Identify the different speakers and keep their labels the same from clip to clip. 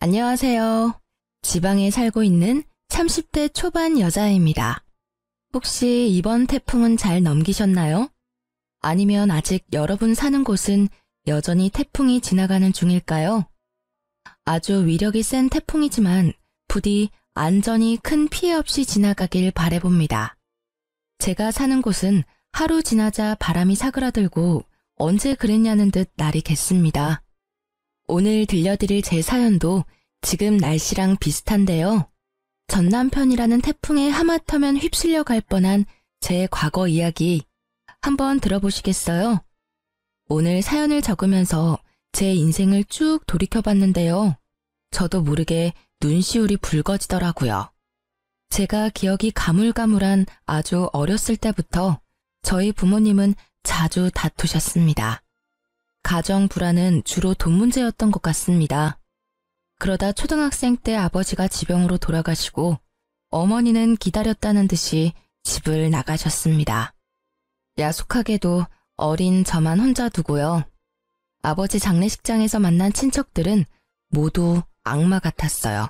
Speaker 1: 안녕하세요. 지방에 살고 있는 30대 초반 여자입니다. 혹시 이번 태풍은 잘 넘기셨나요? 아니면 아직 여러분 사는 곳은 여전히 태풍이 지나가는 중일까요? 아주 위력이 센 태풍이지만 부디 안전히 큰 피해 없이 지나가길 바라봅니다. 제가 사는 곳은 하루 지나자 바람이 사그라들고 언제 그랬냐는 듯 날이 겠습니다. 오늘 들려드릴 제 사연도 지금 날씨랑 비슷한데요. 전 남편이라는 태풍에 하마터면 휩쓸려 갈 뻔한 제 과거 이야기 한번 들어보시겠어요? 오늘 사연을 적으면서 제 인생을 쭉 돌이켜봤는데요. 저도 모르게 눈시울이 붉어지더라고요. 제가 기억이 가물가물한 아주 어렸을 때부터 저희 부모님은 자주 다투셨습니다. 가정 불화는 주로 돈 문제였던 것 같습니다. 그러다 초등학생 때 아버지가 지병으로 돌아가시고 어머니는 기다렸다는 듯이 집을 나가셨습니다. 야속하게도 어린 저만 혼자 두고요. 아버지 장례식장에서 만난 친척들은 모두 악마 같았어요.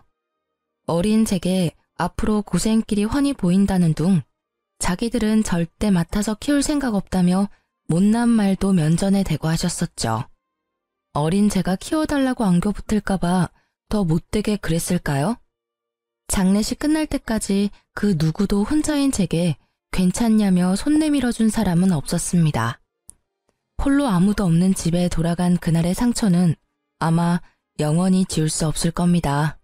Speaker 1: 어린 제게 앞으로 고생길이 훤히 보인다는 둥 자기들은 절대 맡아서 키울 생각 없다며 못난 말도 면전에 대고 하셨었죠. 어린 제가 키워달라고 안겨붙을까봐 더 못되게 그랬을까요? 장례식 끝날 때까지 그 누구도 혼자인 제게 괜찮냐며 손 내밀어준 사람은 없었습니다. 홀로 아무도 없는 집에 돌아간 그날의 상처는 아마 영원히 지울 수 없을 겁니다.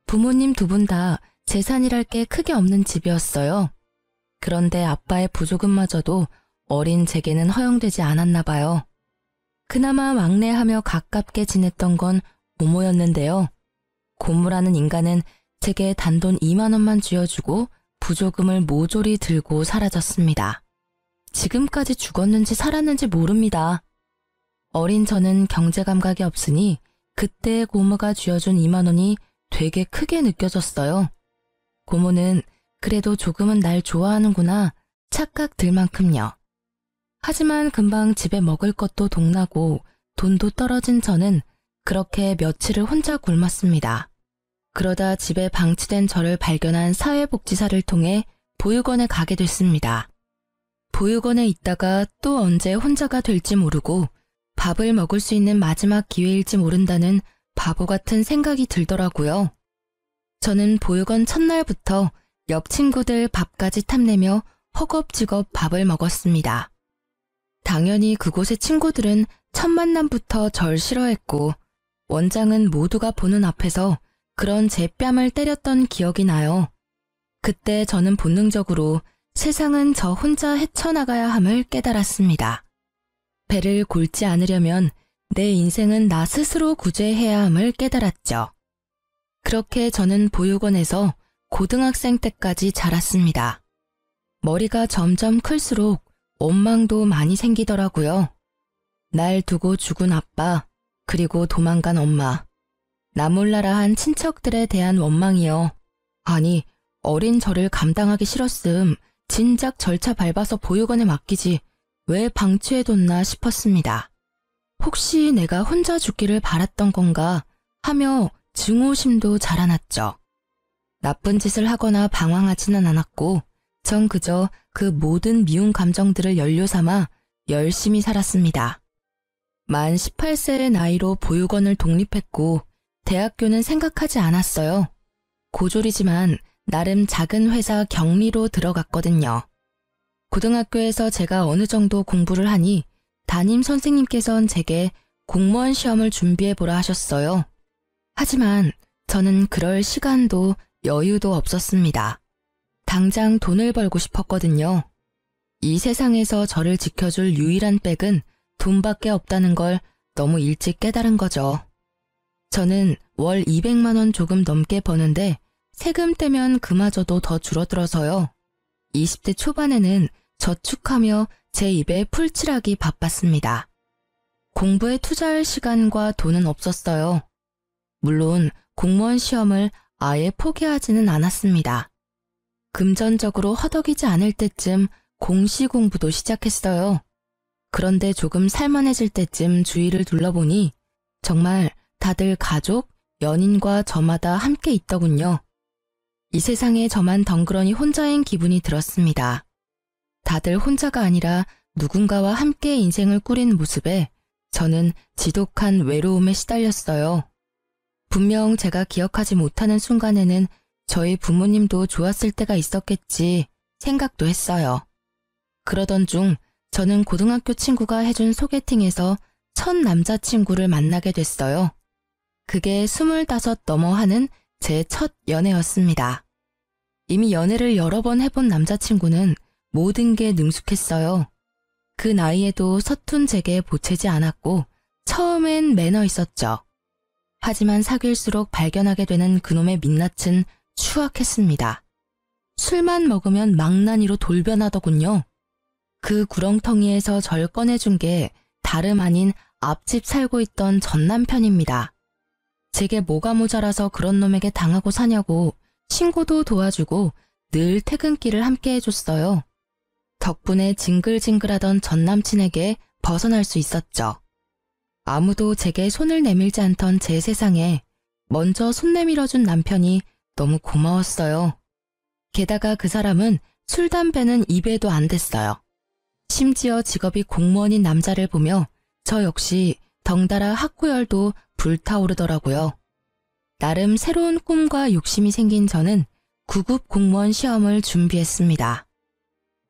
Speaker 1: 부모님 두 분 다 재산이랄 게 크게 없는 집이었어요. 그런데 아빠의 부조금마저도 어린 제게는 허용되지 않았나 봐요. 그나마 막내하며 가깝게 지냈던 건 고모였는데요. 고모라는 인간은 제게 단돈 2만 원만 쥐어주고 부조금을 모조리 들고 사라졌습니다. 지금까지 죽었는지 살았는지 모릅니다. 어린 저는 경제 감각이 없으니 그때 고모가 쥐어준 2만 원이 되게 크게 느껴졌어요. 고모는 그래도 조금은 날 좋아하는구나 착각 들 만큼요. 하지만 금방 집에 먹을 것도 동나고 돈도 떨어진 저는 그렇게 며칠을 혼자 굶었습니다. 그러다 집에 방치된 저를 발견한 사회복지사를 통해 보육원에 가게 됐습니다. 보육원에 있다가 또 언제 혼자가 될지 모르고 밥을 먹을 수 있는 마지막 기회일지 모른다는 바보 같은 생각이 들더라고요. 저는 보육원 첫날부터 옆 친구들 밥까지 탐내며 허겁지겁 밥을 먹었습니다. 당연히 그곳의 친구들은 첫 만남부터 절 싫어했고 원장은 모두가 보는 앞에서 그런 제 뺨을 때렸던 기억이 나요. 그때 저는 본능적으로 세상은 저 혼자 헤쳐나가야 함을 깨달았습니다. 배를 골지 않으려면 내 인생은 나 스스로 구제해야 함을 깨달았죠. 그렇게 저는 보육원에서 고등학생 때까지 자랐습니다. 머리가 점점 클수록 원망도 많이 생기더라고요. 날 두고 죽은 아빠, 그리고 도망간 엄마, 나 몰라라 한 친척들에 대한 원망이요. 아니, 어린 저를 감당하기 싫었음 진작 절차 밟아서 보육원에 맡기지 왜 방치해뒀나 싶었습니다. 혹시 내가 혼자 죽기를 바랐던 건가 하며 증오심도 자라났죠. 나쁜 짓을 하거나 방황하지는 않았고 전 그저 그 모든 미운 감정들을 연료 삼아 열심히 살았습니다. 만 18세의 나이로 보육원을 독립했고 대학교는 생각하지 않았어요. 고졸이지만 나름 작은 회사 경리로 들어갔거든요. 고등학교에서 제가 어느 정도 공부를 하니 담임 선생님께선 제게 공무원 시험을 준비해보라 하셨어요. 하지만 저는 그럴 시간도 여유도 없었습니다. 당장 돈을 벌고 싶었거든요. 이 세상에서 저를 지켜줄 유일한 백은 돈밖에 없다는 걸 너무 일찍 깨달은 거죠. 저는 월 200만 원 조금 넘게 버는데 세금 떼면 그마저도 더 줄어들어서요. 20대 초반에는 저축하며 제 입에 풀칠하기 바빴습니다. 공부에 투자할 시간과 돈은 없었어요. 물론 공무원 시험을 아예 포기하지는 않았습니다. 금전적으로 허덕이지 않을 때쯤 공시 공부도 시작했어요. 그런데 조금 살만해질 때쯤 주위를 둘러보니 정말 다들 가족, 연인과 저마다 함께 있더군요. 이 세상에 저만 덩그러니 혼자인 기분이 들었습니다. 다들 혼자가 아니라 누군가와 함께 인생을 꾸린 모습에 저는 지독한 외로움에 시달렸어요. 분명 제가 기억하지 못하는 순간에는 저희 부모님도 좋았을 때가 있었겠지 생각도 했어요. 그러던 중 저는 고등학교 친구가 해준 소개팅에서 첫 남자친구를 만나게 됐어요. 그게 25 넘어 하는 제 첫 연애였습니다. 이미 연애를 여러 번 해본 남자친구는 모든 게 능숙했어요. 그 나이에도 서툰 제게 보채지 않았고 처음엔 매너 있었죠. 하지만 사귈수록 발견하게 되는 그놈의 민낯은 추악했습니다. 술만 먹으면 망나니로 돌변하더군요. 그 구렁텅이에서 절 꺼내준 게 다름 아닌 앞집 살고 있던 전 남편입니다. 제게 뭐가 모자라서 그런 놈에게 당하고 사냐고 신고도 도와주고 늘 퇴근길을 함께 해줬어요. 덕분에 징글징글하던 전 남친에게 벗어날 수 있었죠. 아무도 제게 손을 내밀지 않던 제 세상에 먼저 손 내밀어준 남편이 너무 고마웠어요. 게다가 그 사람은 술, 담배는 입에도 안 댔어요. 심지어 직업이 공무원인 남자를 보며 저 역시 덩달아 학구열도 불타오르더라고요. 나름 새로운 꿈과 욕심이 생긴 저는 9급 공무원 시험을 준비했습니다.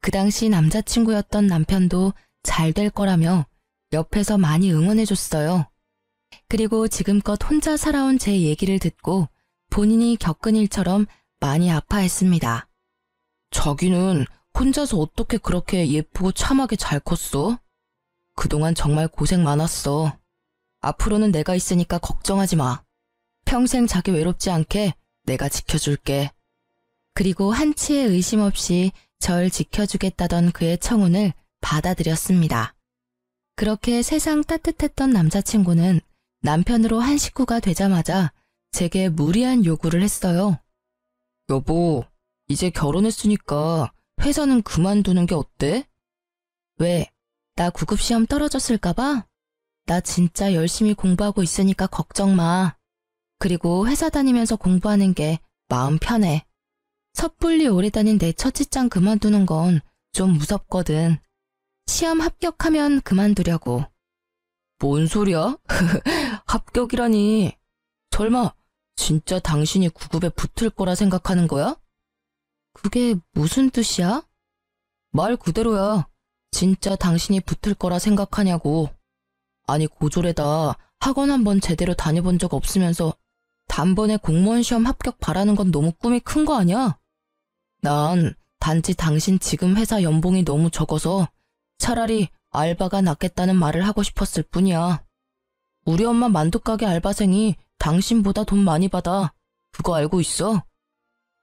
Speaker 1: 그 당시 남자친구였던 남편도 잘 될 거라며 옆에서 많이 응원해줬어요. 그리고 지금껏 혼자 살아온 제 얘기를 듣고 본인이 겪은 일처럼 많이 아파했습니다. 자기는 혼자서 어떻게 그렇게 예쁘고 참하게 잘 컸어? 그동안 정말 고생 많았어. 앞으로는 내가 있으니까 걱정하지 마. 평생 자기 외롭지 않게 내가 지켜줄게. 그리고 한치의 의심 없이 절 지켜주겠다던 그의 청혼을 받아들였습니다. 그렇게 세상 따뜻했던 남자친구는 남편으로 한 식구가 되자마자 제게 무리한 요구를 했어요. 여보, 이제 결혼했으니까 회사는 그만두는 게 어때? 왜? 나 9급 시험 떨어졌을까봐? 나 진짜 열심히 공부하고 있으니까 걱정 마. 그리고 회사 다니면서 공부하는 게 마음 편해. 섣불리 오래 다닌 내 첫 직장 그만두는 건 좀 무섭거든. 시험 합격하면 그만두려고. 뭔 소리야? 합격이라니. 설마 진짜 당신이 9급에 붙을 거라 생각하는 거야? 그게 무슨 뜻이야? 말 그대로야. 진짜 당신이 붙을 거라 생각하냐고. 아니 고졸에다 학원 한번 제대로 다녀본 적 없으면서 단번에 공무원 시험 합격 바라는 건 너무 꿈이 큰 거 아니야? 난 단지 당신 지금 회사 연봉이 너무 적어서 차라리 알바가 낫겠다는 말을 하고 싶었을 뿐이야. 우리 엄마 만두가게 알바생이 당신보다 돈 많이 받아. 그거 알고 있어?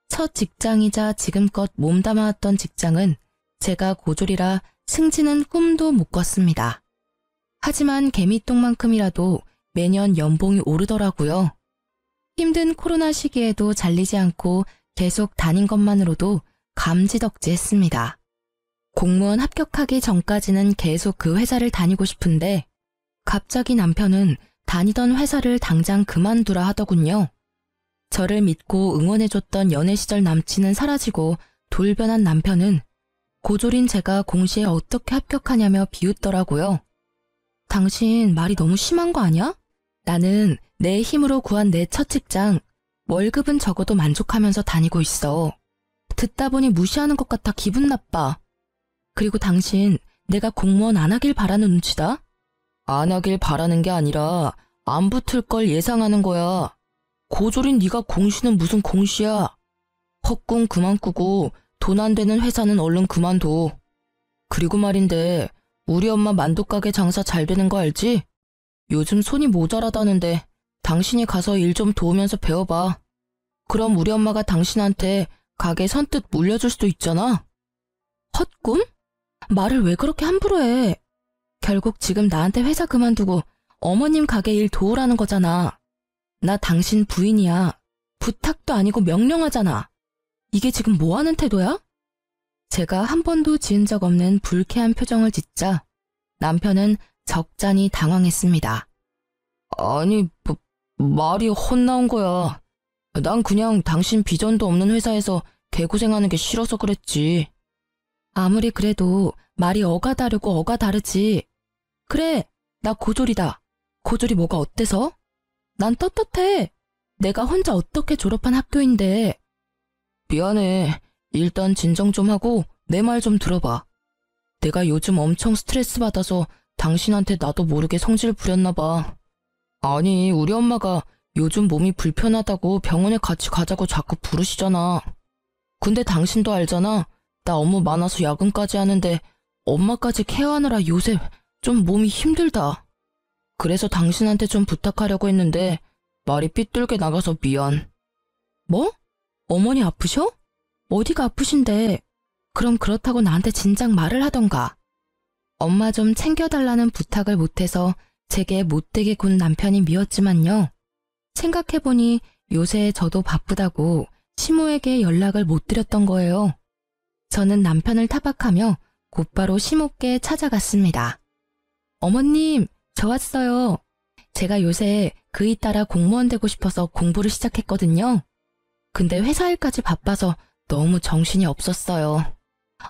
Speaker 1: 첫 직장이자 지금껏 몸담아왔던 직장은 제가 고졸이라 승진은 꿈도 못 꿨습니다. 하지만 개미똥만큼이라도 매년 연봉이 오르더라고요. 힘든 코로나 시기에도 잘리지 않고 계속 다닌 것만으로도 감지덕지했습니다. 공무원 합격하기 전까지는 계속 그 회사를 다니고 싶은데 갑자기 남편은 다니던 회사를 당장 그만두라 하더군요. 저를 믿고 응원해줬던 연애 시절 남친은 사라지고 돌변한 남편은 고졸인 제가 공시에 어떻게 합격하냐며 비웃더라고요. 당신 말이 너무 심한 거 아니야? 나는 내 힘으로 구한 내 첫 직장, 월급은 적어도 만족하면서 다니고 있어. 듣다 보니 무시하는 것 같아 기분 나빠. 그리고 당신 내가 공무원 안 하길 바라는 눈치다? 안 하길 바라는 게 아니라 안 붙을 걸 예상하는 거야. 고졸인 네가 공시는 무슨 공시야. 헛꿈 그만 꾸고 돈 안 되는 회사는 얼른 그만둬. 그리고 말인데 우리 엄마 만두가게 장사 잘 되는 거 알지? 요즘 손이 모자라다는데 당신이 가서 일 좀 도우면서 배워봐. 그럼 우리 엄마가 당신한테 가게 선뜻 물려줄 수도 있잖아. 헛꿈? 말을 왜 그렇게 함부로 해? 결국 지금 나한테 회사 그만두고 어머님 가게 일 도우라는 거잖아. 나 당신 부인이야. 부탁도 아니고 명령하잖아. 이게 지금 뭐 하는 태도야? 제가 한 번도 지은 적 없는 불쾌한 표정을 짓자 남편은 적잖이 당황했습니다. 아니, 말이 헛나온 거야. 난 그냥 당신 비전도 없는 회사에서 개고생하는 게 싫어서 그랬지. 아무리 그래도 말이 어가 다르고 어가 다르지. 그래, 나 고졸이다. 고졸이 뭐가 어때서? 난 떳떳해. 내가 혼자 어떻게 졸업한 학교인데. 미안해. 일단 진정 좀 하고 내 말 좀 들어봐. 내가 요즘 엄청 스트레스 받아서 당신한테 나도 모르게 성질 부렸나 봐. 아니, 우리 엄마가 요즘 몸이 불편하다고 병원에 같이 가자고 자꾸 부르시잖아. 근데 당신도 알잖아. 나 업무 많아서 야근까지 하는데 엄마까지 케어하느라 요새 좀 몸이 힘들다. 그래서 당신한테 좀 부탁하려고 했는데 말이 삐뚤게 나가서 미안. 뭐? 어머니 아프셔? 어디가 아프신데? 그럼 그렇다고 나한테 진작 말을 하던가. 엄마 좀 챙겨달라는 부탁을 못해서 제게 못되게 군 남편이 미웠지만요. 생각해보니 요새 저도 바쁘다고 시모에게 연락을 못 드렸던 거예요. 저는 남편을 타박하며 곧바로 시모께 찾아갔습니다. 어머님, 저 왔어요. 제가 요새 그이 따라 공무원 되고 싶어서 공부를 시작했거든요. 근데 회사 일까지 바빠서 너무 정신이 없었어요.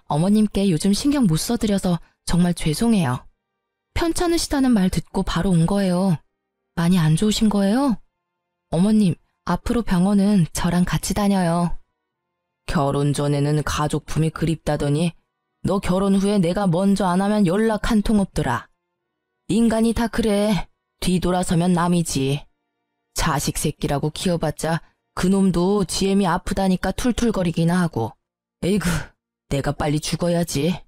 Speaker 1: 어머님께 요즘 신경 못 써드려서 정말 죄송해요. 편찮으시다는 말 듣고 바로 온 거예요. 많이 안 좋으신 거예요? 어머님, 앞으로 병원은 저랑 같이 다녀요. 결혼 전에는 가족품이 그립다더니 너 결혼 후에 내가 먼저 안 하면 연락 한 통 없더라. 인간이 다 그래. 뒤돌아서면 남이지. 자식 새끼라고 키워봤자 그놈도 지엠이 아프다니까 툴툴거리기나 하고. 에이구, 내가 빨리 죽어야지.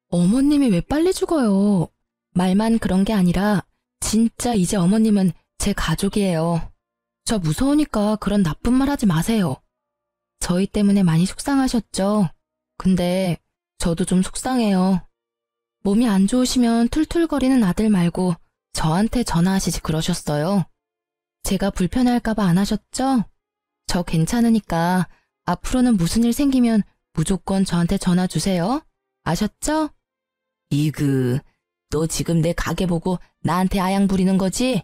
Speaker 1: 어머님이 왜 빨리 죽어요? 말만 그런 게 아니라 진짜 이제 어머님은 제 가족이에요. 저 무서우니까 그런 나쁜 말 하지 마세요. 저희 때문에 많이 속상하셨죠? 근데 저도 좀 속상해요. 몸이 안 좋으시면 툴툴거리는 아들 말고 저한테 전화하시지 그러셨어요. 제가 불편할까봐 안 하셨죠? 저 괜찮으니까 앞으로는 무슨 일 생기면 무조건 저한테 전화 주세요. 아셨죠? 이그, 너 지금 내 가게 보고 나한테 아양 부리는 거지?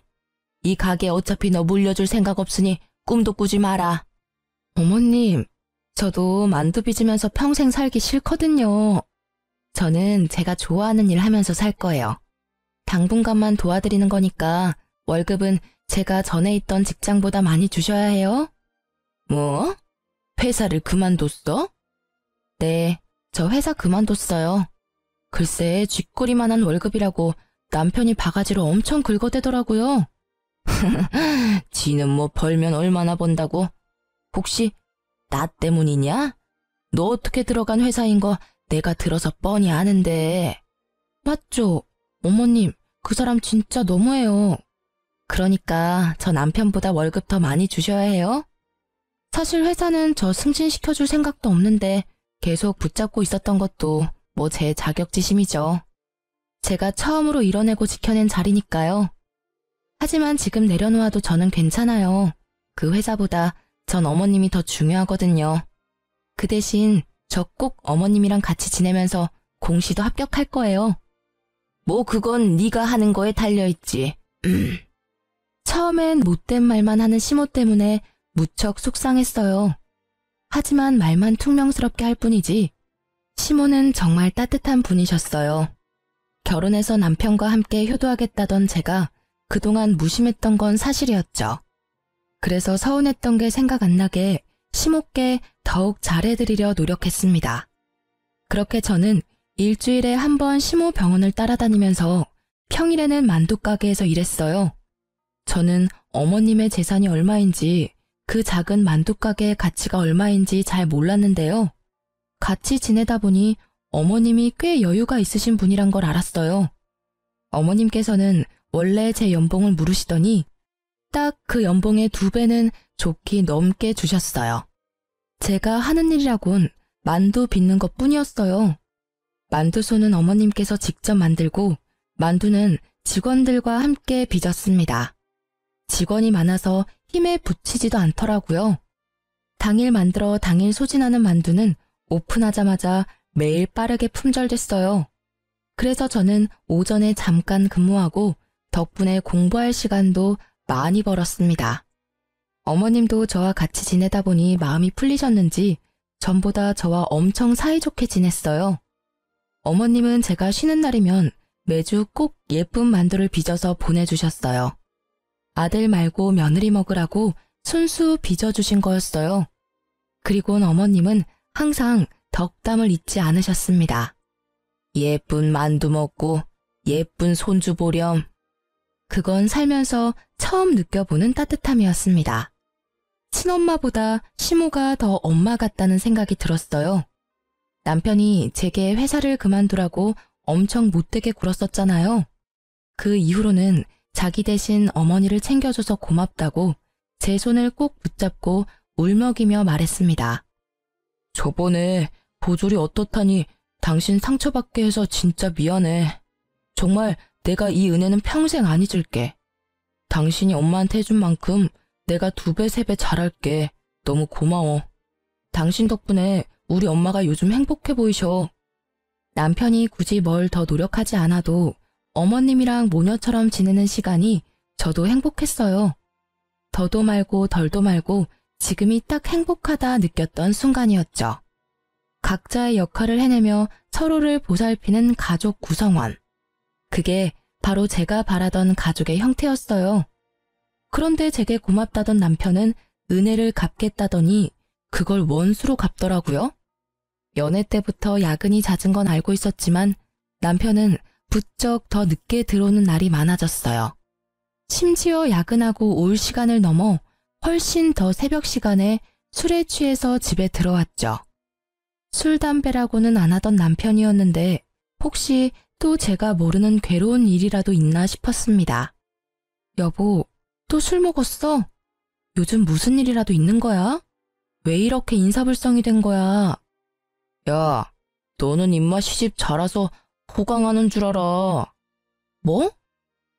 Speaker 1: 이 가게 어차피 너 물려줄 생각 없으니 꿈도 꾸지 마라. 어머님, 저도 만두 빚으면서 평생 살기 싫거든요. 저는 제가 좋아하는 일 하면서 살 거예요. 당분간만 도와드리는 거니까 월급은 제가 전에 있던 직장보다 많이 주셔야 해요. 뭐? 회사를 그만뒀어? 네, 저 회사 그만뒀어요. 글쎄, 쥐꼬리만한 월급이라고 남편이 바가지로 엄청 긁어대더라고요. 지는 뭐 벌면 얼마나 번다고? 혹시 나 때문이냐? 너 어떻게 들어간 회사인 거 내가 들어서 뻔히 아는데. 맞죠? 어머님, 그 사람 진짜 너무해요. 그러니까 저 남편보다 월급 더 많이 주셔야 해요. 사실 회사는 저 승진시켜줄 생각도 없는데 계속 붙잡고 있었던 것도 뭐 제 자격지심이죠. 제가 처음으로 이뤄내고 지켜낸 자리니까요. 하지만 지금 내려놓아도 저는 괜찮아요. 그 회사보다 전 어머님이 더 중요하거든요. 그 대신 저 꼭 어머님이랑 같이 지내면서 공시도 합격할 거예요. 뭐 그건 네가 하는 거에 달려있지. 처음엔 못된 말만 하는 시모 때문에 무척 속상했어요. 하지만 말만 퉁명스럽게 할 뿐이지 시모는 정말 따뜻한 분이셨어요. 결혼해서 남편과 함께 효도하겠다던 제가 그동안 무심했던 건 사실이었죠. 그래서 서운했던 게 생각 안 나게 시모께 더욱 잘해드리려 노력했습니다. 그렇게 저는 일주일에 한 번 시모 병원을 따라다니면서 평일에는 만두가게에서 일했어요. 저는 어머님의 재산이 얼마인지 그 작은 만두가게의 가치가 얼마인지 잘 몰랐는데요. 같이 지내다 보니 어머님이 꽤 여유가 있으신 분이란 걸 알았어요. 어머님께서는 원래 제 연봉을 물으시더니 딱 그 연봉의 2배는 좋게 넘게 주셨어요. 제가 하는 일이라곤 만두 빚는 것 뿐이었어요. 만두소는 어머님께서 직접 만들고 만두는 직원들과 함께 빚었습니다. 직원이 많아서 힘에 부치지도 않더라고요. 당일 만들어 당일 소진하는 만두는 오픈하자마자 매일 빠르게 품절됐어요. 그래서 저는 오전에 잠깐 근무하고 덕분에 공부할 시간도 많이 벌었습니다. 어머님도 저와 같이 지내다 보니 마음이 풀리셨는지 전보다 저와 엄청 사이좋게 지냈어요. 어머님은 제가 쉬는 날이면 매주 꼭 예쁜 만두를 빚어서 보내주셨어요. 아들 말고 며느리 먹으라고 순수 빚어주신 거였어요. 그리곤 어머님은 항상 덕담을 잊지 않으셨습니다. 예쁜 만두 먹고 예쁜 손주 보렴. 그건 살면서 처음 느껴보는 따뜻함이었습니다. 친엄마보다 시모가 더 엄마 같다는 생각이 들었어요. 남편이 제게 회사를 그만두라고 엄청 못되게 굴었었잖아요. 그 이후로는 자기 대신 어머니를 챙겨줘서 고맙다고 제 손을 꼭 붙잡고 울먹이며 말했습니다. 저번에 보졸이 어떻다니 당신 상처받게 해서 진짜 미안해. 정말 내가 이 은혜는 평생 안 잊을게. 당신이 엄마한테 해준 만큼 내가 2배, 3배 잘할게. 너무 고마워. 당신 덕분에 우리 엄마가 요즘 행복해 보이셔. 남편이 굳이 뭘 더 노력하지 않아도 어머님이랑 모녀처럼 지내는 시간이 저도 행복했어요. 더도 말고 덜도 말고 지금이 딱 행복하다 느꼈던 순간이었죠. 각자의 역할을 해내며 서로를 보살피는 가족 구성원. 그게 바로 제가 바라던 가족의 형태였어요. 그런데 제게 고맙다던 남편은 은혜를 갚겠다더니 그걸 원수로 갚더라고요. 연애 때부터 야근이 잦은 건 알고 있었지만 남편은 부쩍 더 늦게 들어오는 날이 많아졌어요. 심지어 야근하고 올 시간을 넘어 훨씬 더 새벽 시간에 술에 취해서 집에 들어왔죠. 술, 담배라고는 안 하던 남편이었는데 혹시 또 제가 모르는 괴로운 일이라도 있나 싶었습니다. 여보, 또 술 먹었어? 요즘 무슨 일이라도 있는 거야? 왜 이렇게 인사불성이 된 거야? 야, 너는 인마 시집 자라서 호강하는 줄 알아. 뭐?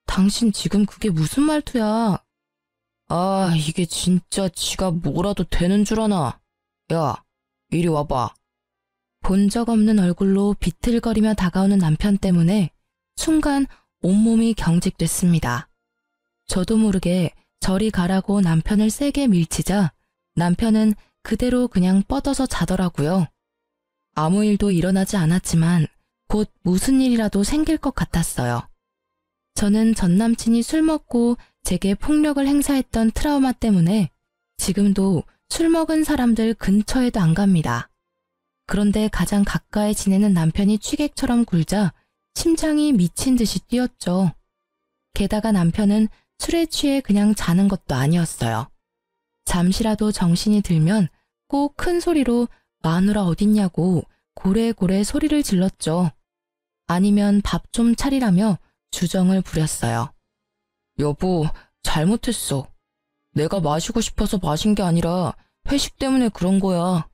Speaker 1: 당신 지금 그게 무슨 말투야? 아, 이게 진짜 지가 뭐라도 되는 줄 아나. 야, 이리 와봐. 본 적 없는 얼굴로 비틀거리며 다가오는 남편 때문에 순간 온몸이 경직됐습니다. 저도 모르게 저리 가라고 남편을 세게 밀치자 남편은 그대로 그냥 뻗어서 자더라고요. 아무 일도 일어나지 않았지만 곧 무슨 일이라도 생길 것 같았어요. 저는 전 남친이 술 먹고 제게 폭력을 행사했던 트라우마 때문에 지금도 술 먹은 사람들 근처에도 안 갑니다. 그런데 가장 가까이 지내는 남편이 취객처럼 굴자 심장이 미친 듯이 뛰었죠. 게다가 남편은 술에 취해 그냥 자는 것도 아니었어요. 잠시라도 정신이 들면 꼭 큰 소리로 마누라 어딨냐고 고래고래 소리를 질렀죠. 아니면 밥 좀 차리라며 주정을 부렸어요. 여보, 잘못했어. 내가 마시고 싶어서 마신 게 아니라 회식 때문에 그런 거야.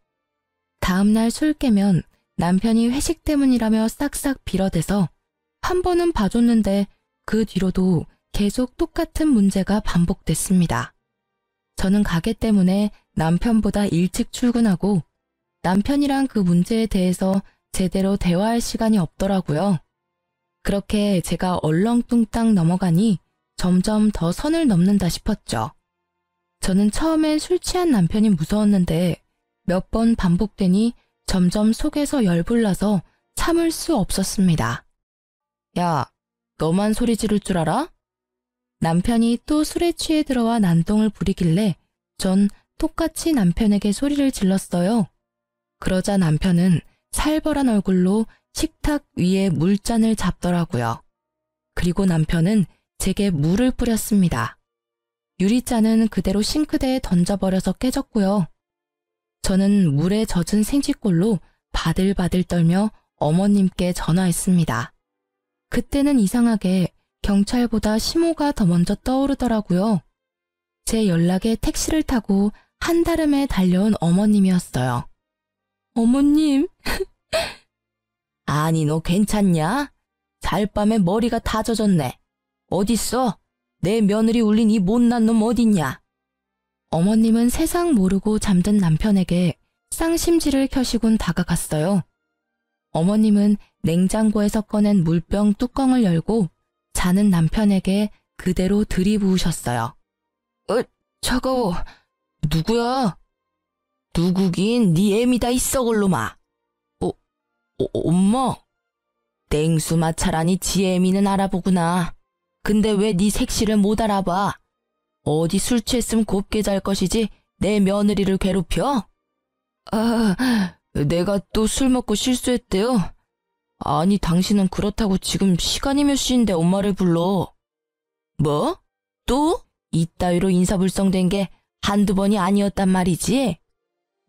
Speaker 1: 다음날 술 깨면 남편이 회식 때문이라며 싹싹 빌어대서 한 번은 봐줬는데 그 뒤로도 계속 똑같은 문제가 반복됐습니다. 저는 가게 때문에 남편보다 일찍 출근하고 남편이랑 그 문제에 대해서 제대로 대화할 시간이 없더라고요. 그렇게 제가 얼렁뚱땅 넘어가니 점점 더 선을 넘는다 싶었죠. 저는 처음엔 술 취한 남편이 무서웠는데 몇 번 반복되니 점점 속에서 열불나서 참을 수 없었습니다. 야, 너만 소리 지를 줄 알아? 남편이 또 술에 취해 들어와 난동을 부리길래 전 똑같이 남편에게 소리를 질렀어요. 그러자 남편은 살벌한 얼굴로 식탁 위에 물잔을 잡더라고요. 그리고 남편은 제게 물을 뿌렸습니다. 유리잔은 그대로 싱크대에 던져버려서 깨졌고요. 저는 물에 젖은 생쥐꼴로 바들바들 떨며 어머님께 전화했습니다. 그때는 이상하게 경찰보다 시모가 더 먼저 떠오르더라고요. 제 연락에 택시를 타고 한달음에 달려온 어머님이었어요. 어머님. 아니, 너 괜찮냐? 잘밤에 머리가 다 젖었네. 어딨어? 내 며느리 울린 이 못난 놈 어딨냐? 어머님은 세상 모르고 잠든 남편에게 쌍심지를 켜시곤 다가갔어요. 어머님은 냉장고에서 꺼낸 물병 뚜껑을 열고 자는 남편에게 그대로 들이부으셨어요. 차가워. 누구야? 누구긴 네 애미다 이 썩을 놈아. 엄마. 땡수 마찰하니 지 애미는 알아보구나. 근데 왜 네 색시를 못 알아봐? 어디 술 취했으면 곱게 잘 것이지 내 며느리를 괴롭혀? 내가 또 술 먹고 실수했대요. 아니, 당신은 그렇다고 지금 시간이 몇 시인데 엄마를 불러. 뭐? 또? 이따위로 인사불성된 게 한두 번이 아니었단 말이지?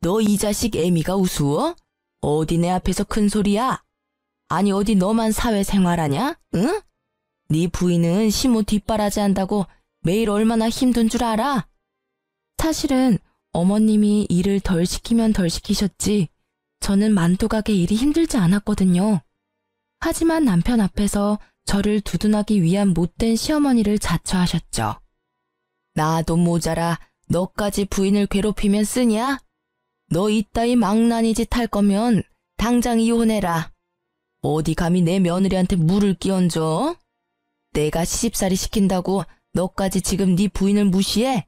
Speaker 1: 너 이 자식 애미가 우스워? 어디 내 앞에서 큰 소리야? 아니, 어디 너만 사회생활하냐? 응? 네 부인은 시모 뒷바라지 한다고 매일 얼마나 힘든 줄 알아? 사실은 어머님이 일을 덜 시키면 덜 시키셨지 저는 만두가게 일이 힘들지 않았거든요. 하지만 남편 앞에서 저를 두둔하기 위한 못된 시어머니를 자처하셨죠. 나도 모자라 너까지 부인을 괴롭히면 쓰냐? 너 이따위 망나니 짓 할 거면 당장 이혼해라. 어디 감히 내 며느리한테 물을 끼얹어? 내가 시집살이 시킨다고 너까지 지금 네 부인을 무시해?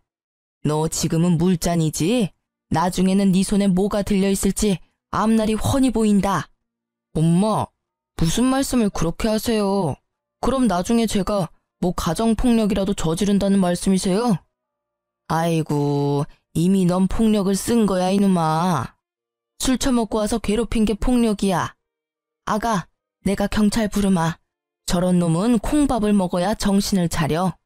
Speaker 1: 너 지금은 물잔이지? 나중에는 네 손에 뭐가 들려있을지 앞날이 훤히 보인다. 엄마, 무슨 말씀을 그렇게 하세요? 그럼 나중에 제가 뭐 가정폭력이라도 저지른다는 말씀이세요? 아이고, 이미 넌 폭력을 쓴 거야, 이놈아. 술 처먹고 와서 괴롭힌 게 폭력이야. 아가, 내가 경찰 부르마. 저런 놈은 콩밥을 먹어야 정신을 차려.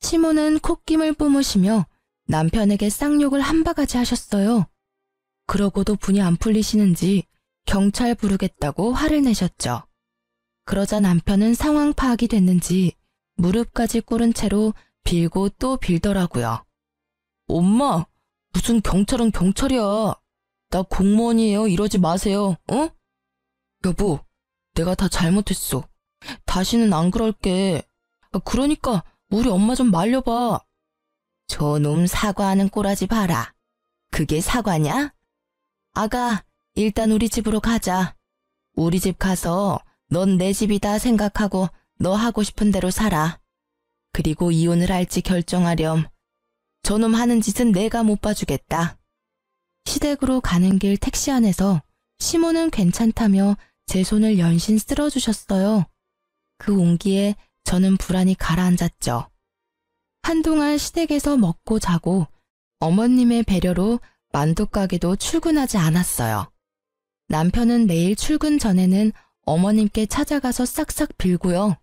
Speaker 1: 시모는 콧김을 뿜으시며 남편에게 쌍욕을 한 바가지 하셨어요. 그러고도 분이 안 풀리시는지 경찰 부르겠다고 화를 내셨죠. 그러자 남편은 상황 파악이 됐는지 무릎까지 꿇은 채로 빌고 또 빌더라고요. 엄마, 무슨 경찰은 경찰이야. 나 공무원이에요. 이러지 마세요. 어? 여보, 내가 다 잘못했어. 다시는 안 그럴게. 그러니까 우리 엄마 좀 말려봐. 저놈 사과하는 꼬라지 봐라. 그게 사과냐? 아가, 일단 우리 집으로 가자. 우리 집 가서 넌 내 집이다 생각하고 너 하고 싶은 대로 살아. 그리고 이혼을 할지 결정하렴. 저놈 하는 짓은 내가 못 봐주겠다. 시댁으로 가는 길 택시 안에서 시모는 괜찮다며 제 손을 연신 쓸어주셨어요. 그 온기에 저는 불안이 가라앉았죠. 한동안 시댁에서 먹고 자고 어머님의 배려로 만두가게도 출근하지 않았어요. 남편은 매일 출근 전에는 어머님께 찾아가서 싹싹 빌고요.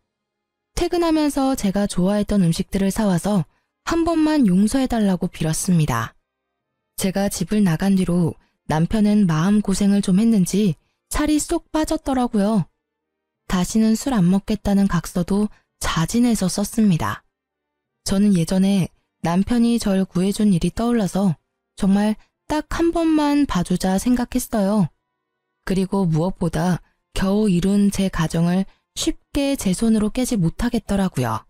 Speaker 1: 퇴근하면서 제가 좋아했던 음식들을 사와서 한 번만 용서해달라고 빌었습니다. 제가 집을 나간 뒤로 남편은 마음고생을 좀 했는지 살이 쏙 빠졌더라고요. 다시는 술 안 먹겠다는 각서도 자진해서 썼습니다. 저는 예전에 남편이 절 구해준 일이 떠올라서 정말 딱 한 번만 봐주자 생각했어요. 그리고 무엇보다 겨우 이룬 제 가정을 쉽게 제 손으로 깨지 못하겠더라고요.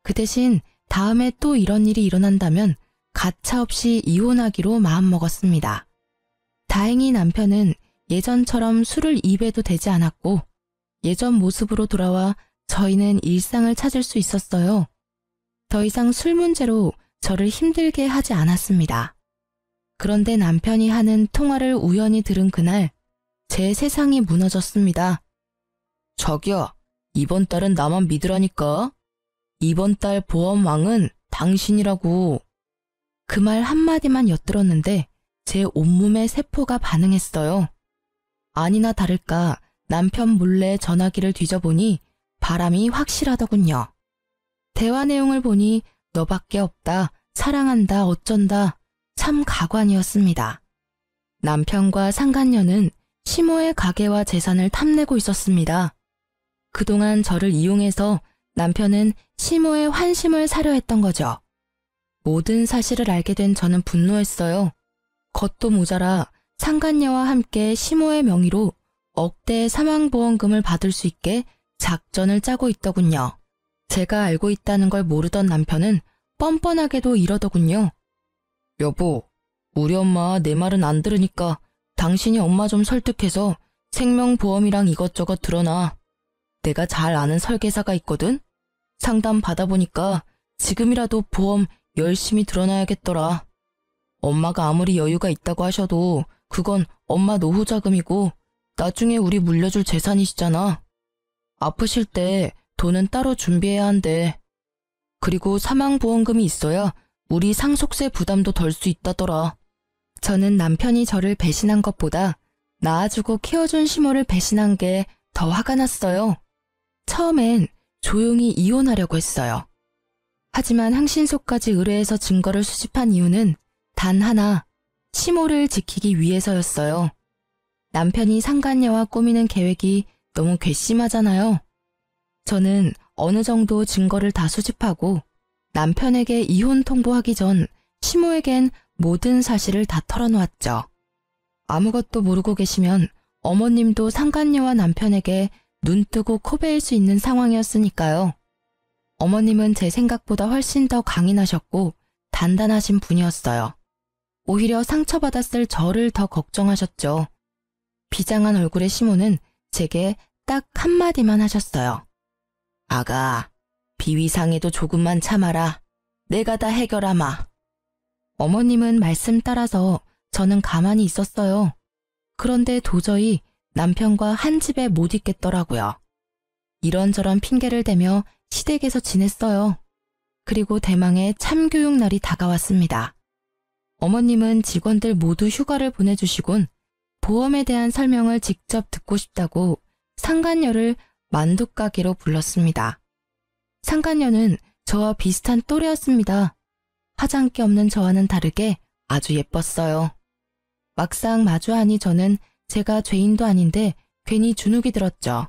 Speaker 1: 그 대신 다음에 또 이런 일이 일어난다면 가차없이 이혼하기로 마음먹었습니다. 다행히 남편은 예전처럼 술을 입에도 대지 않았고 예전 모습으로 돌아와 저희는 일상을 찾을 수 있었어요. 더 이상 술 문제로 저를 힘들게 하지 않았습니다. 그런데 남편이 하는 통화를 우연히 들은 그날 제 세상이 무너졌습니다. 자기야, 이번 달은 나만 믿으라니까. 이번 달 보험왕은 당신이라고. 그 말 한마디만 엿들었는데 제 온몸의 세포가 반응했어요. 아니나 다를까 남편 몰래 전화기를 뒤져보니 바람이 확실하더군요. 대화 내용을 보니 너밖에 없다, 사랑한다, 어쩐다, 참 가관이었습니다. 남편과 상간녀는 시모의 가게와 재산을 탐내고 있었습니다. 그동안 저를 이용해서 남편은 시모의 환심을 사려 했던 거죠. 모든 사실을 알게 된 저는 분노했어요. 겉도 모자라 상간녀와 함께 시모의 명의로 억대의 사망보험금을 받을 수 있게 작전을 짜고 있더군요. 제가 알고 있다는 걸 모르던 남편은 뻔뻔하게도 이러더군요. 여보, 우리 엄마 내 말은 안 들으니까 당신이 엄마 좀 설득해서 생명보험이랑 이것저것 들어놔. 내가 잘 아는 설계사가 있거든? 상담 받아보니까 지금이라도 보험 열심히 들어놔야겠더라. 엄마가 아무리 여유가 있다고 하셔도 그건 엄마 노후 자금이고 나중에 우리 물려줄 재산이시잖아. 아프실 때 돈은 따로 준비해야 한대. 그리고 사망보험금이 있어야 우리 상속세 부담도 덜 수 있다더라. 저는 남편이 저를 배신한 것보다 낳아주고 키워준 시모를 배신한 게 더 화가 났어요. 처음엔 조용히 이혼하려고 했어요. 하지만 항신소까지 의뢰해서 증거를 수집한 이유는 단 하나, 시모를 지키기 위해서였어요. 남편이 상간녀와 꾸미는 계획이 너무 괘씸하잖아요. 저는 어느 정도 증거를 다 수집하고 남편에게 이혼 통보하기 전 시모에겐 모든 사실을 다 털어놓았죠. 아무것도 모르고 계시면 어머님도 상간녀와 남편에게 눈 뜨고 코 베일 수 있는 상황이었으니까요. 어머님은 제 생각보다 훨씬 더 강인하셨고 단단하신 분이었어요. 오히려 상처받았을 저를 더 걱정하셨죠. 비장한 얼굴의 시모는 제게 딱 한마디만 하셨어요. 아가, 비위상해도 조금만 참아라. 내가 다 해결하마. 어머님은 말씀 따라서 저는 가만히 있었어요. 그런데 도저히 남편과 한 집에 못 있겠더라고요. 이런저런 핑계를 대며 시댁에서 지냈어요. 그리고 대망의 참교육 날이 다가왔습니다. 어머님은 직원들 모두 휴가를 보내주시곤 보험에 대한 설명을 직접 듣고 싶다고 상간녀를 만두가게로 불렀습니다. 상간녀는 저와 비슷한 또래였습니다. 화장기 없는 저와는 다르게 아주 예뻤어요. 막상 마주하니 저는 제가 죄인도 아닌데 괜히 주눅이 들었죠.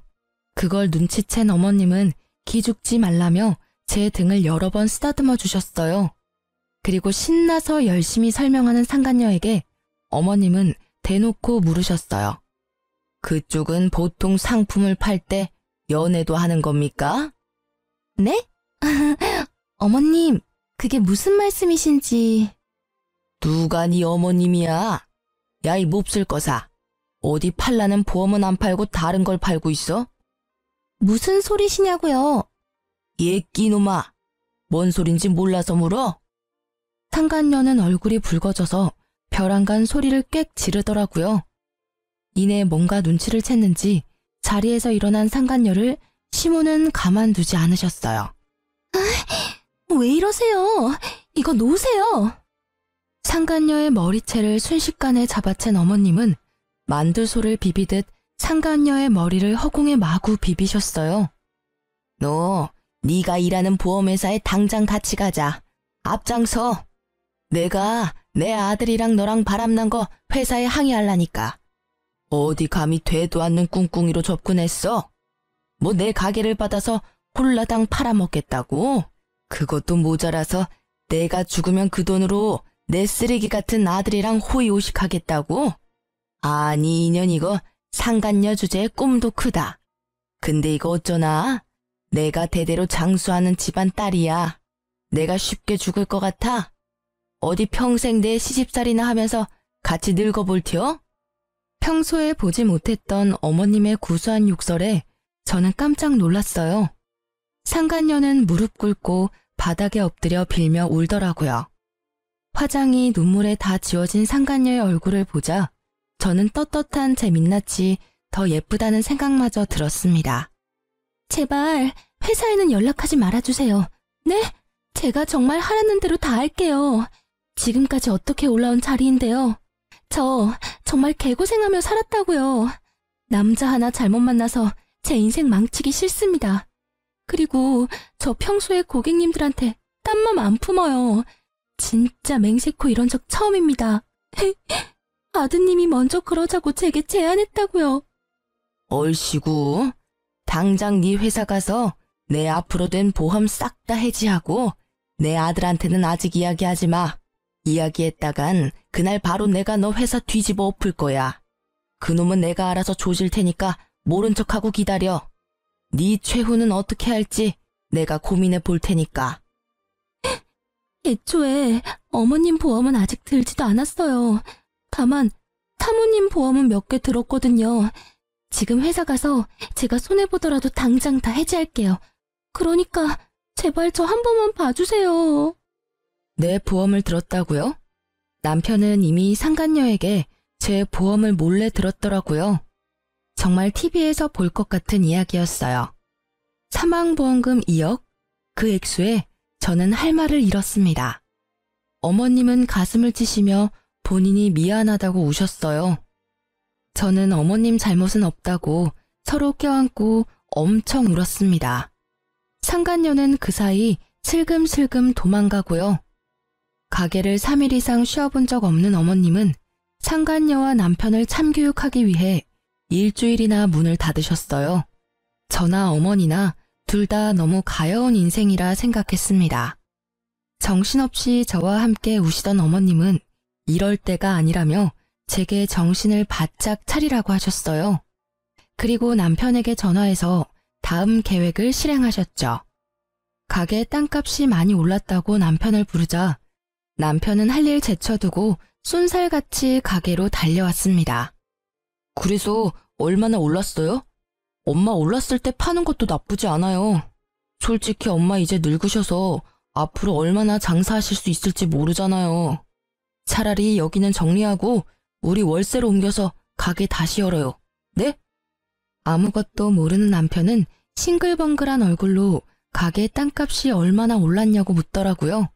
Speaker 1: 그걸 눈치챈 어머님은 기죽지 말라며 제 등을 여러 번 쓰다듬어 주셨어요. 그리고 신나서 열심히 설명하는 상간녀에게 어머님은 대놓고 물으셨어요. 그쪽은 보통 상품을 팔 때 연애도 하는 겁니까? 네? 어머님, 그게 무슨 말씀이신지. 누가 네 어머님이야? 야, 이 몹쓸 거사. 어디 팔라는 보험은 안 팔고 다른 걸 팔고 있어? 무슨 소리시냐고요? 얘 끼놈아. 뭔 소린지 몰라서 물어? 상간녀는 얼굴이 붉어져서 벼랑간 소리를 꽥 지르더라고요. 이내 뭔가 눈치를 챘는지 자리에서 일어난 상간녀를 시모는 가만두지 않으셨어요. 왜 이러세요? 이거 놓으세요. 상간녀의 머리채를 순식간에 잡아챈 어머님은 만두소를 비비듯 상간녀의 머리를 허공에 마구 비비셨어요. 너, 네가 일하는 보험회사에 당장 같이 가자. 앞장서. 내가 내 아들이랑 너랑 바람난 거 회사에 항의하려니까. 어디 감히 되도 않는 꿍꿍이로 접근했어? 뭐 내 가게를 받아서 홀라당 팔아먹겠다고? 그것도 모자라서 내가 죽으면 그 돈으로 내 쓰레기 같은 아들이랑 호의호식하겠다고? 아니 인연 이거 상간녀 주제에 꿈도 크다. 근데 이거 어쩌나? 내가 대대로 장수하는 집안 딸이야. 내가 쉽게 죽을 것 같아? 어디 평생 내 시집살이나 하면서 같이 늙어볼 티요? 평소에 보지 못했던 어머님의 구수한 욕설에 저는 깜짝 놀랐어요. 상간녀는 무릎 꿇고 바닥에 엎드려 빌며 울더라고요. 화장이 눈물에 다 지워진 상간녀의 얼굴을 보자 저는 떳떳한 제 민낯이 더 예쁘다는 생각마저 들었습니다. 제발 회사에는 연락하지 말아주세요. 네? 제가 정말 하라는 대로 다 할게요. 지금까지 어떻게 올라온 자리인데요. 저 정말 개고생하며 살았다고요. 남자 하나 잘못 만나서 제 인생 망치기 싫습니다. 그리고 저 평소에 고객님들한테 딴 맘 안 품어요. 진짜 맹세코 이런 적 처음입니다. 아드님이 먼저 그러자고 제게 제안했다고요. 얼씨구, 당장 네 회사 가서 내 앞으로 된 보험 싹 다 해지하고 내 아들한테는 아직 이야기하지 마. 이야기했다간 그날 바로 내가 너 회사 뒤집어 엎을 거야. 그놈은 내가 알아서 조질 테니까 모른 척하고 기다려. 네 최후는 어떻게 할지 내가 고민해 볼 테니까. 애초에 어머님 보험은 아직 들지도 않았어요. 다만 사모님 보험은 몇 개 들었거든요. 지금 회사 가서 제가 손해보더라도 당장 다 해지할게요. 그러니까 제발 저 한 번만 봐주세요. 내 보험을 들었다고요? 남편은 이미 상간녀에게 제 보험을 몰래 들었더라고요. 정말 TV에서 볼 것 같은 이야기였어요. 사망보험금 2억? 그 액수에 저는 할 말을 잃었습니다. 어머님은 가슴을 치시며 본인이 미안하다고 우셨어요. 저는 어머님 잘못은 없다고 서로 껴안고 엄청 울었습니다. 상간녀는 그 사이 슬금슬금 도망가고요. 가게를 3일 이상 쉬어본 적 없는 어머님은 상간녀와 남편을 참교육하기 위해 일주일이나 문을 닫으셨어요. 저나 어머니나 둘 다 너무 가여운 인생이라 생각했습니다. 정신없이 저와 함께 우시던 어머님은 이럴 때가 아니라며 제게 정신을 바짝 차리라고 하셨어요. 그리고 남편에게 전화해서 다음 계획을 실행하셨죠. 가게 땅값이 많이 올랐다고 남편을 부르자 남편은 할 일 제쳐두고 쏜살같이 가게로 달려왔습니다. 그래서 얼마나 올랐어요? 엄마 올랐을 때 파는 것도 나쁘지 않아요. 솔직히 엄마 이제 늙으셔서 앞으로 얼마나 장사하실 수 있을지 모르잖아요. 차라리 여기는 정리하고 우리 월세로 옮겨서 가게 다시 열어요. 네? 아무것도 모르는 남편은 싱글벙글한 얼굴로 가게 땅값이 얼마나 올랐냐고 묻더라고요.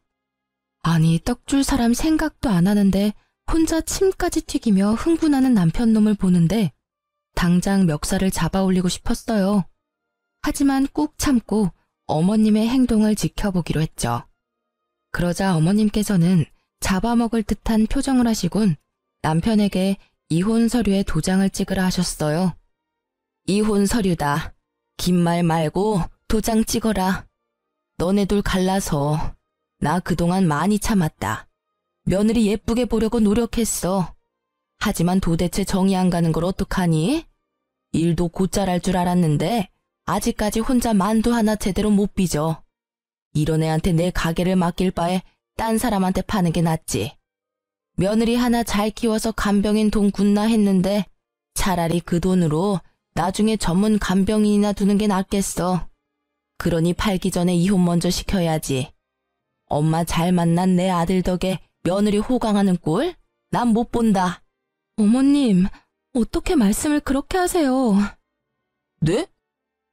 Speaker 1: 아니, 떡 줄 사람 생각도 안 하는데 혼자 침까지 튀기며 흥분하는 남편 놈을 보는데 당장 멱살을 잡아 올리고 싶었어요. 하지만 꾹 참고 어머님의 행동을 지켜보기로 했죠. 그러자 어머님께서는 잡아먹을 듯한 표정을 하시곤 남편에게 이혼 서류에 도장을 찍으라 하셨어요. 이혼 서류다. 긴 말 말고 도장 찍어라. 너네 둘 갈라서 나 그동안 많이 참았다. 며느리 예쁘게 보려고 노력했어. 하지만 도대체 정이 안 가는 걸 어떡하니? 일도 곧잘 할 줄 알았는데 아직까지 혼자 만두 하나 제대로 못 빚어. 이런 애한테 내 가게를 맡길 바에 딴 사람한테 파는 게 낫지. 며느리 하나 잘 키워서 간병인 돈 굿나 했는데 차라리 그 돈으로 나중에 전문 간병인이나 두는 게 낫겠어. 그러니 팔기 전에 이혼 먼저 시켜야지. 엄마 잘 만난 내 아들 덕에 며느리 호강하는 꼴? 난 못 본다. 어머님, 어떻게 말씀을 그렇게 하세요? 네?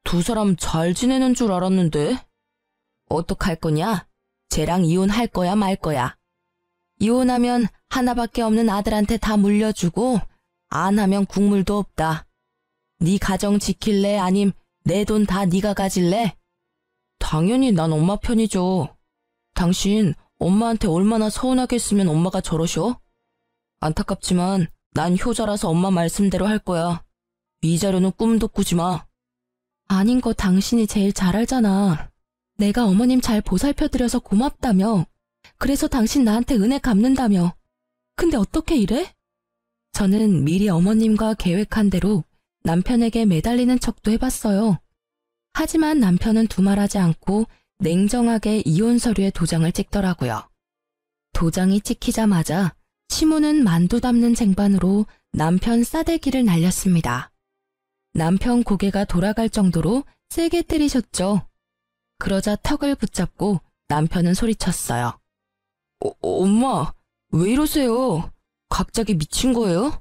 Speaker 1: 두 사람 잘 지내는 줄 알았는데. 어떡할 거냐? 쟤랑 이혼할 거야 말 거야. 이혼하면 하나밖에 없는 아들한테 다 물려주고 안 하면 국물도 없다. 네 가정 지킬래 아님 내 돈 다 네가 가질래? 당연히 난 엄마 편이죠. 당신 엄마한테 얼마나 서운하게 했으면 엄마가 저러셔? 안타깝지만 난 효자라서 엄마 말씀대로 할 거야. 위자료는 꿈도 꾸지 마. 아닌 거 당신이 제일 잘 알잖아. 내가 어머님 잘 보살펴드려서 고맙다며. 그래서 당신 나한테 은혜 갚는다며. 근데 어떻게 이래? 저는 미리 어머님과 계획한 대로 남편에게 매달리는 척도 해봤어요. 하지만 남편은 두말하지 않고 냉정하게 이혼 서류에 도장을 찍더라고요. 도장이 찍히자마자 시모는 만두 담는 쟁반으로 남편 싸대기를 날렸습니다. 남편 고개가 돌아갈 정도로 세게 때리셨죠. 그러자 턱을 붙잡고 남편은 소리쳤어요. 엄마, 왜 이러세요? 갑자기 미친 거예요?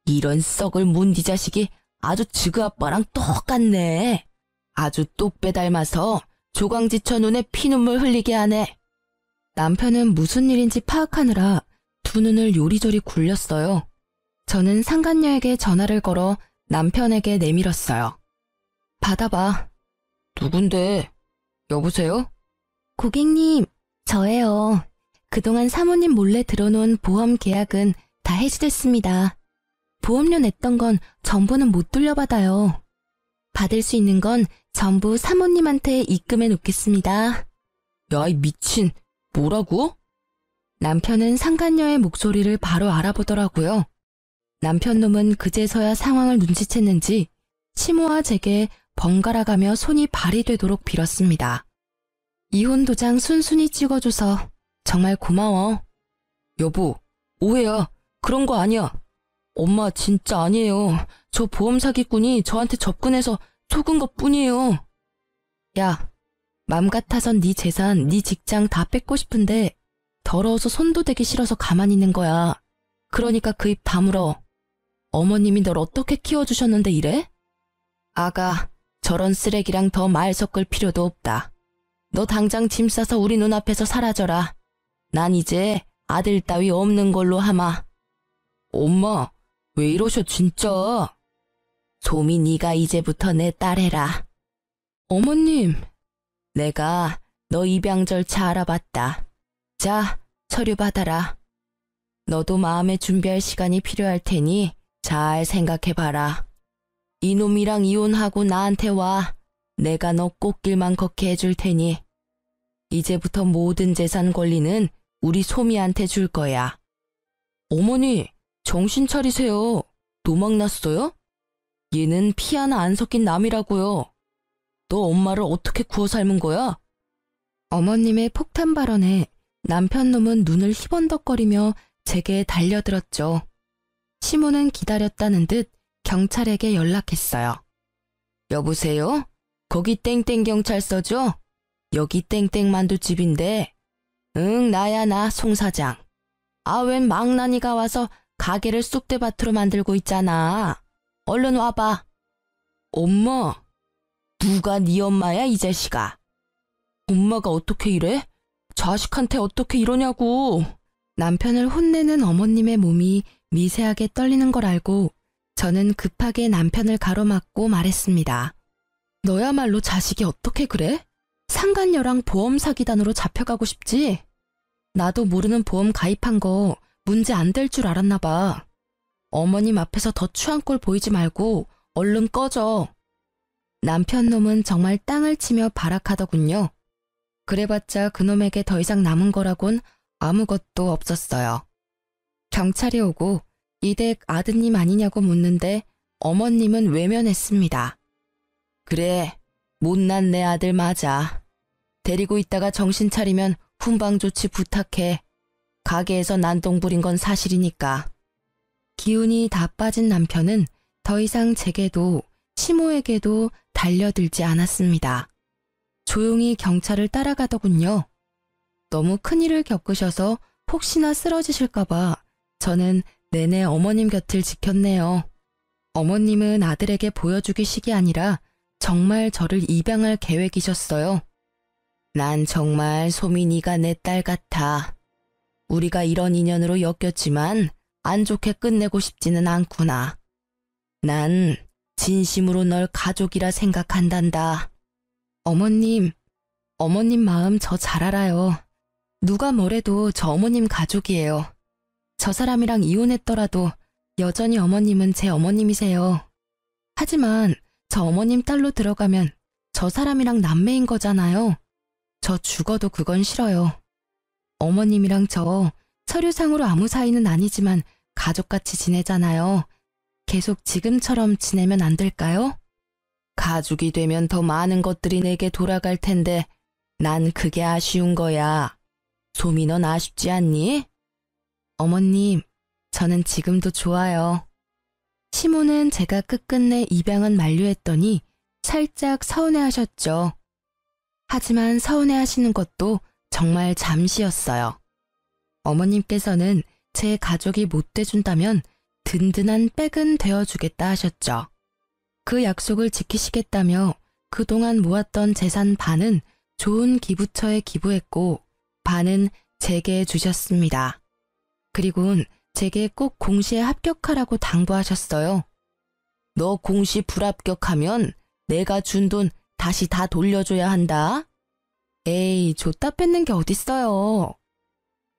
Speaker 1: 이런 썩을 문디 자식이 아주 지그 아빠랑 똑같네. 아주 똑배 닮아서 조강지처 눈에 피눈물 흘리게 하네. 남편은 무슨 일인지 파악하느라 두 눈을 요리조리 굴렸어요. 저는 상간녀에게 전화를 걸어 남편에게 내밀었어요. 받아봐. 누군데? 여보세요? 고객님, 저예요. 그동안 사모님 몰래 들어놓은 보험 계약은 다 해지됐습니다. 보험료 냈던 건 전부는 못 돌려받아요. 받을 수 있는 건 전부 사모님한테 입금해 놓겠습니다. 야, 이 미친, 뭐라고? 남편은 상간녀의 목소리를 바로 알아보더라고요. 남편 놈은 그제서야 상황을 눈치챘는지 시모와 제게 번갈아가며 손이 발이 되도록 빌었습니다. 이혼 도장 순순히 찍어줘서 정말 고마워. 여보, 오해야. 그런 거 아니야. 엄마 진짜 아니에요. 저 보험 사기꾼이 저한테 접근해서 속은 것 뿐이에요. 야, 맘 같아선 네 재산, 네 직장 다 뺏고 싶은데 더러워서 손도 대기 싫어서 가만히 있는 거야. 그러니까 그 입 다물어. 어머님이 널 어떻게 키워주셨는데 이래? 아가, 저런 쓰레기랑 더 말 섞을 필요도 없다. 너 당장 짐 싸서 우리 눈앞에서 사라져라. 난 이제 아들 따위 없는 걸로 하마. 엄마, 왜 이러셔 진짜? 소미 네가 이제부터 내 딸 해라. 어머님, 내가 너 입양 절차 알아봤다. 자, 서류 받아라. 너도 마음에 준비할 시간이 필요할 테니 잘 생각해봐라. 이놈이랑 이혼하고 나한테 와. 내가 너 꽃길만 걷게 해줄 테니. 이제부터 모든 재산 권리는 우리 소미한테 줄 거야. 어머니, 정신 차리세요. 노망 났어요? 얘는 피 하나 안 섞인 남이라고요. 너 엄마를 어떻게 구워 삶은 거야? 어머님의 폭탄 발언에 남편 놈은 눈을 희번덕거리며 제게 달려들었죠. 시모는 기다렸다는 듯 경찰에게 연락했어요. 여보세요? 거기 땡땡 경찰서죠? 여기 땡땡 만두집인데. 응, 나야 나 송 사장. 아, 웬 망나니가 와서 가게를 쑥대밭으로 만들고 있잖아. 얼른 와봐. 엄마, 누가 네 엄마야 이 자식아? 엄마가 어떻게 이래? 자식한테 어떻게 이러냐고. 남편을 혼내는 어머님의 몸이 미세하게 떨리는 걸 알고 저는 급하게 남편을 가로막고 말했습니다. 너야말로 자식이 어떻게 그래? 상간녀랑 보험 사기단으로 잡혀가고 싶지? 나도 모르는 보험 가입한 거 문제 안 될 줄 알았나 봐. 어머님 앞에서 더 추한 꼴 보이지 말고 얼른 꺼져. 남편 놈은 정말 땅을 치며 발악하더군요. 그래봤자 그놈에게 더 이상 남은 거라곤 아무것도 없었어요. 경찰이 오고 이댁 아드님 아니냐고 묻는데 어머님은 외면했습니다. 그래, 못난 내 아들 맞아. 데리고 있다가 정신 차리면 훈방 조치 부탁해. 가게에서 난동 부린 건 사실이니까. 기운이 다 빠진 남편은 더 이상 제게도 시모에게도 달려들지 않았습니다. 조용히 경찰을 따라가더군요. 너무 큰일을 겪으셔서 혹시나 쓰러지실까봐 저는 내내 어머님 곁을 지켰네요. 어머님은 아들에게 보여주기식이 아니라 정말 저를 입양할 계획이셨어요. 난 정말 소민이가 내 딸 같아. 우리가 이런 인연으로 엮였지만 안 좋게 끝내고 싶지는 않구나. 난 진심으로 널 가족이라 생각한단다. 어머님 마음 저 잘 알아요. 누가 뭐래도 저 어머님 가족이에요. 저 사람이랑 이혼했더라도 여전히 어머님은 제 어머님이세요. 하지만 저 어머님 딸로 들어가면 저 사람이랑 남매인 거잖아요. 저 죽어도 그건 싫어요. 어머님이랑 저 서류상으로 아무 사이는 아니지만 가족같이 지내잖아요. 계속 지금처럼 지내면 안 될까요? 가족이 되면 더 많은 것들이 내게 돌아갈 텐데 난 그게 아쉬운 거야. 소미 넌 아쉽지 않니? 어머님, 저는 지금도 좋아요. 시모는 제가 끝끝내 입양은 만류했더니 살짝 서운해하셨죠. 하지만 서운해하시는 것도 정말 잠시였어요. 어머님께서는 제 가족이 못 돼준다면 든든한 백은 되어주겠다 하셨죠. 그 약속을 지키시겠다며 그동안 모았던 재산 반은 좋은 기부처에 기부했고 반은 제게 주셨습니다. 그리고는 제게 꼭 공시에 합격하라고 당부하셨어요. 너 공시 불합격하면 내가 준 돈 다시 다 돌려줘야 한다. 에이, 줬다 뺏는 게 어딨어요.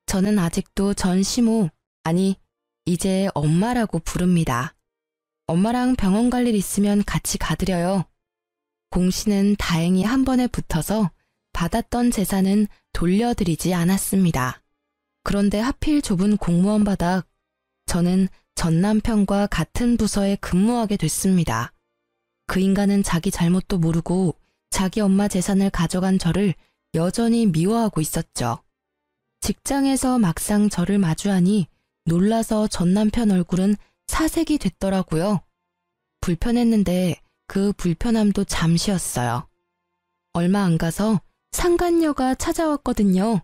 Speaker 1: 저는 아직도 전 시모, 아니 이제 엄마라고 부릅니다. 엄마랑 병원 갈 일 있으면 같이 가드려요. 공시는 다행히 한 번에 붙어서 받았던 재산은 돌려드리지 않았습니다. 그런데 하필 좁은 공무원 바닥, 저는 전 남편과 같은 부서에 근무하게 됐습니다. 그 인간은 자기 잘못도 모르고 자기 엄마 재산을 가져간 저를 여전히 미워하고 있었죠. 직장에서 막상 저를 마주하니 놀라서 전 남편 얼굴은 사색이 됐더라고요. 불편했는데 그 불편함도 잠시였어요. 얼마 안 가서 상간녀가 찾아왔거든요.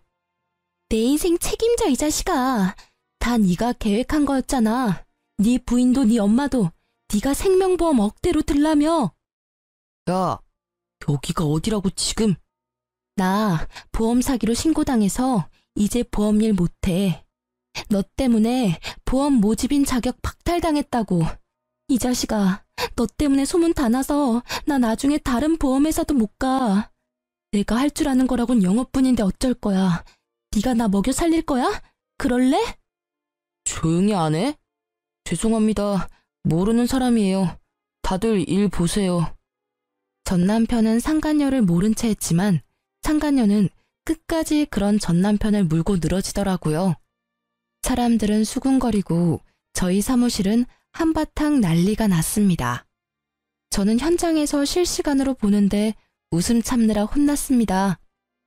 Speaker 1: 내 인생 책임져, 이 자식아. 다 네가 계획한 거였잖아. 네 부인도 네 엄마도 네가 생명보험 억대로 들라며. 야, 여기가 어디라고 지금? 나 보험 사기로 신고당해서 이제 보험일 못해. 너 때문에 보험 모집인 자격 박탈당했다고. 이 자식아, 너 때문에 소문 다 나서 나 나중에 다른 보험회사도 못 가. 내가 할 줄 아는 거라곤 영업뿐인데 어쩔 거야. 네가 나 먹여 살릴 거야? 그럴래? 조용히 안 해? 죄송합니다. 모르는 사람이에요. 다들 일 보세요. 전 남편은 상간녀를 모른 채 했지만 상간녀는 끝까지 그런 전 남편을 물고 늘어지더라고요. 사람들은 수군거리고 저희 사무실은 한바탕 난리가 났습니다. 저는 현장에서 실시간으로 보는데 웃음 참느라 혼났습니다.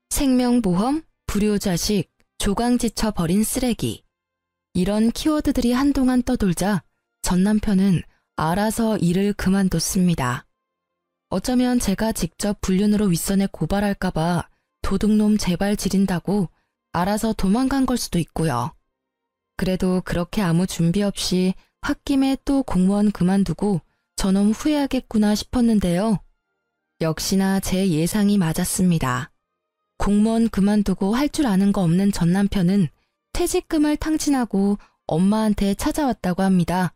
Speaker 1: 생명보험, 불효자식, 조강지쳐 버린 쓰레기. 이런 키워드들이 한동안 떠돌자 전 남편은 알아서 일을 그만뒀습니다. 어쩌면 제가 직접 불륜으로 윗선에 고발할까봐 도둑놈 제발 지린다고 알아서 도망간 걸 수도 있고요. 그래도 그렇게 아무 준비 없이 홧김에 또 공무원 그만두고 저놈 후회하겠구나 싶었는데요. 역시나 제 예상이 맞았습니다. 공무원 그만두고 할 줄 아는 거 없는 전 남편은 퇴직금을 탕진하고 엄마한테 찾아왔다고 합니다.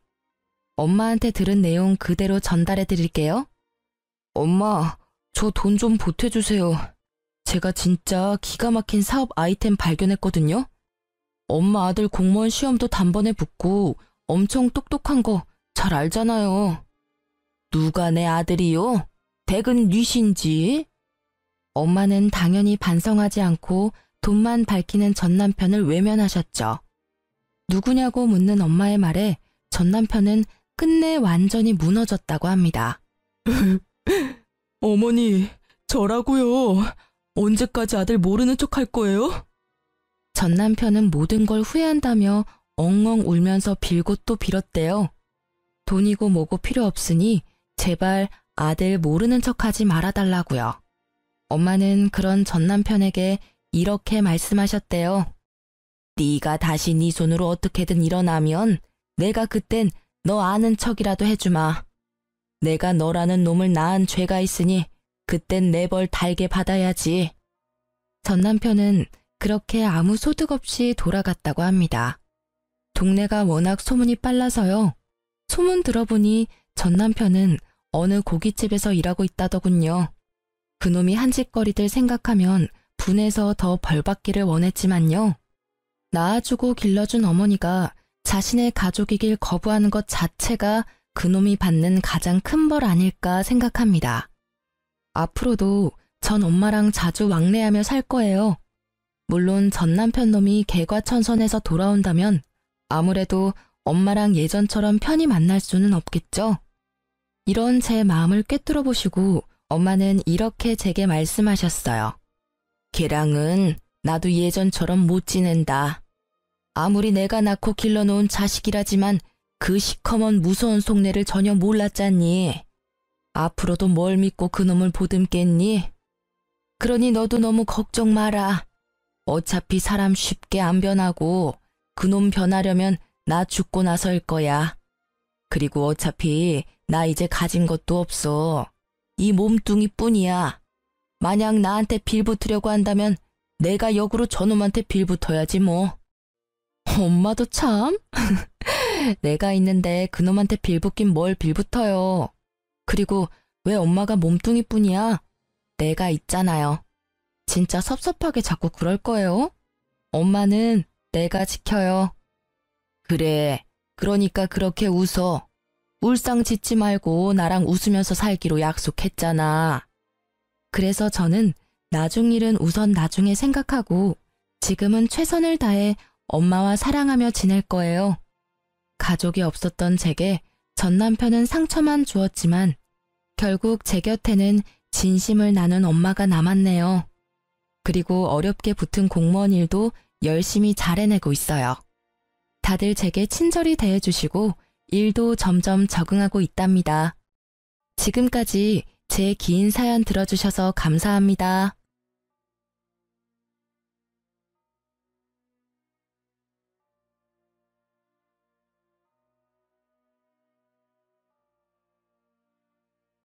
Speaker 1: 엄마한테 들은 내용 그대로 전달해 드릴게요. 엄마, 저 돈 좀 보태주세요. 제가 진짜 기가 막힌 사업 아이템 발견했거든요. 엄마 아들 공무원 시험도 단번에 붙고 엄청 똑똑한 거 잘 알잖아요. 누가 내 아들이요? 댁은 뉘신지? 엄마는 당연히 반성하지 않고 돈만 밝히는 전 남편을 외면하셨죠. 누구냐고 묻는 엄마의 말에 전 남편은 끝내 완전히 무너졌다고 합니다. 어머니, 저라고요. 언제까지 아들 모르는 척 할 거예요? 전 남편은 모든 걸 후회한다며 엉엉 울면서 빌고 또 빌었대요. 돈이고 뭐고 필요 없으니 제발 아들 모르는 척하지 말아달라고요. 엄마는 그런 전 남편에게 이렇게 말씀하셨대요. 네가 다시 네 손으로 어떻게든 일어나면 내가 그땐 너 아는 척이라도 해주마. 내가 너라는 놈을 낳은 죄가 있으니 그땐 내 벌 달게 받아야지. 전 남편은 그렇게 아무 소득 없이 돌아갔다고 합니다. 동네가 워낙 소문이 빨라서요. 소문 들어보니 전 남편은 어느 고깃집에서 일하고 있다더군요. 그놈이 한 짓거리들 생각하면 분해서 더 벌받기를 원했지만요. 낳아주고 길러준 어머니가 자신의 가족이길 거부하는 것 자체가 그놈이 받는 가장 큰 벌 아닐까 생각합니다. 앞으로도 전 엄마랑 자주 왕래하며 살 거예요. 물론 전 남편 놈이 개과천선해서 돌아온다면 아무래도 엄마랑 예전처럼 편히 만날 수는 없겠죠. 이런 제 마음을 꿰뚫어 보시고 엄마는 이렇게 제게 말씀하셨어요. 걔랑은 나도 예전처럼 못 지낸다. 아무리 내가 낳고 길러놓은 자식이라지만 그 시커먼 무서운 속내를 전혀 몰랐잖니. 앞으로도 뭘 믿고 그놈을 보듬겠니? 그러니 너도 너무 걱정 마라. 어차피 사람 쉽게 안 변하고 그놈 변하려면 나 죽고 나서일 거야. 그리고 어차피 나 이제 가진 것도 없어. 이 몸뚱이뿐이야. 만약 나한테 빌붙으려고 한다면 내가 역으로 저놈한테 빌붙어야지 뭐. 엄마도 참. 내가 있는데 그놈한테 빌붙긴 뭘 빌붙어요. 그리고 왜 엄마가 몸뚱이뿐이야? 내가 있잖아요. 진짜 섭섭하게 자꾸 그럴 거예요? 엄마는 내가 지켜요. 그래, 그러니까 그렇게 웃어. 울상 짓지 말고 나랑 웃으면서 살기로 약속했잖아. 그래서 저는 나중 일은 우선 나중에 생각하고 지금은 최선을 다해 엄마와 사랑하며 지낼 거예요. 가족이 없었던 제게 전 남편은 상처만 주었지만 결국 제 곁에는 진심을 나눈 엄마가 남았네요. 그리고 어렵게 붙은 공무원 일도 열심히 잘 해내고 있어요. 다들 제게 친절히 대해주시고 일도 점점 적응하고 있답니다. 지금까지 제 긴 사연 들어주셔서 감사합니다.